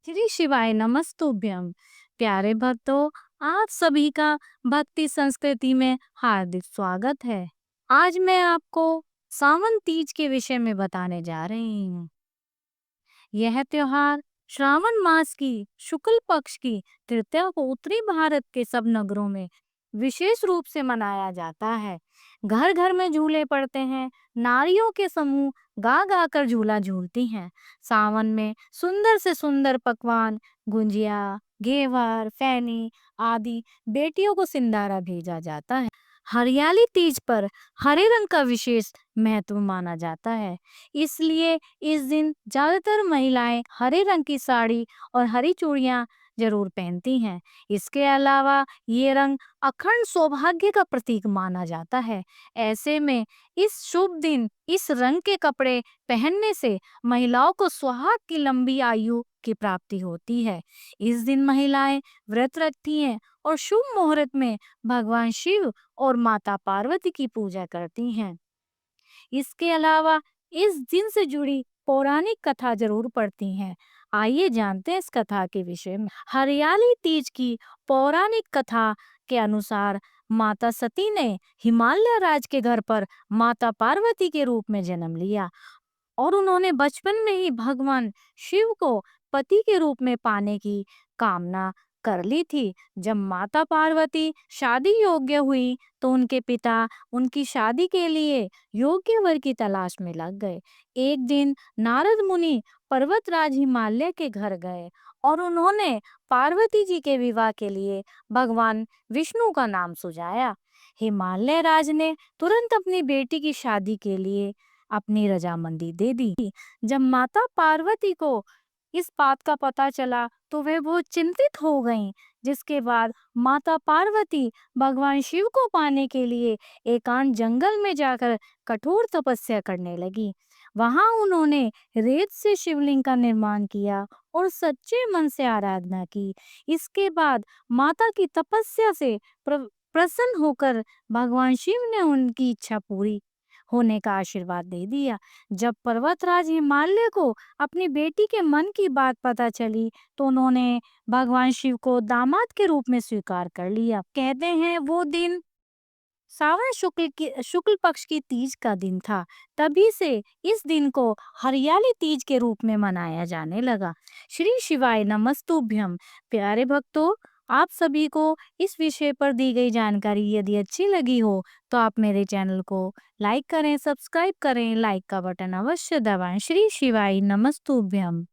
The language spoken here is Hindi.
श्री शिवाय नमस्तुभ्यम। प्यारे भक्तों, आप सभी का भक्ति संस्कृति में हार्दिक स्वागत है। आज मैं आपको सावन तीज के विषय में बताने जा रही हूँ। यह त्योहार श्रावण मास की शुक्ल पक्ष की तृतीया को उत्तरी भारत के सब नगरों में विशेष रूप से मनाया जाता है। घर घर में झूले पड़ते हैं, नारियों के समूह गा गा कर झूला झूलती हैं। सावन में सुंदर से सुंदर पकवान, गुंजिया, घेवर, फैनी आदि बेटियों को सिंदारा भेजा जाता है। हरियाली तीज पर हरे रंग का विशेष महत्व माना जाता है, इसलिए इस दिन ज्यादातर महिलाएं हरे रंग की साड़ी और हरी चूड़ियां जरूर पहनती हैं। इसके अलावा ये रंग अखंड सौभाग्य का प्रतीक माना जाता है। ऐसे में इस शुभ दिन इस रंग के कपड़े पहनने से महिलाओं को सुहाग की लंबी आयु की प्राप्ति होती है। इस दिन महिलाएं व्रत रखती हैं और शुभ मुहूर्त में भगवान शिव और माता पार्वती की पूजा करती हैं। इसके अलावा इस दिन से जुड़ी पौराणिक कथा जरूर पढ़ती हैं। आइए जानते हैं इस कथा के विषय में। हरियाली तीज की पौराणिक कथा के अनुसार माता सती ने हिमालय राज के घर पर माता पार्वती के रूप में जन्म लिया और उन्होंने बचपन में ही भगवान शिव को पति के रूप में पाने की कामना कर ली थी। जब माता पार्वती शादी योग्य हुई तो उनके पिता उनकी शादी के लिए योग्य वर की तलाश में लग गए। एक दिन नारद मुनि पर्वतराज हिमालय के घर गए और उन्होंने पार्वती जी के विवाह के लिए भगवान विष्णु का नाम सुझाया। हिमालय राज ने तुरंत अपनी बेटी की शादी के लिए अपनी रजामंदी दे दी। जब माता पार्वती को इस बात का पता चला तो वे बहुत चिंतित हो गईं। जिसके बाद माता पार्वती भगवान शिव को पाने के लिए एकांत जंगल में जाकर कठोर तपस्या करने लगी। वहां उन्होंने रेत से शिवलिंग का निर्माण किया और सच्चे मन से आराधना की। इसके बाद माता की तपस्या से प्रसन्न होकर भगवान शिव ने उनकी इच्छा पूरी होने का आशीर्वाद दे दिया। जब पर्वतराज हिमालय को अपनी बेटी के मन की बात पता चली तो उन्होंने भगवान शिव को दामाद के रूप में स्वीकार कर लिया। कहते हैं वो दिन सावन शुक्ल पक्ष की तीज का दिन था। तभी से इस दिन को हरियाली तीज के रूप में मनाया जाने लगा। श्री शिवाय नमस्तुभ्यम। प्यारे भक्तों, आप सभी को इस विषय पर दी गई जानकारी यदि अच्छी लगी हो तो आप मेरे चैनल को लाइक करें, सब्सक्राइब करें, लाइक का बटन अवश्य दबाएं। श्री शिवाय नमस्तुभ्यम।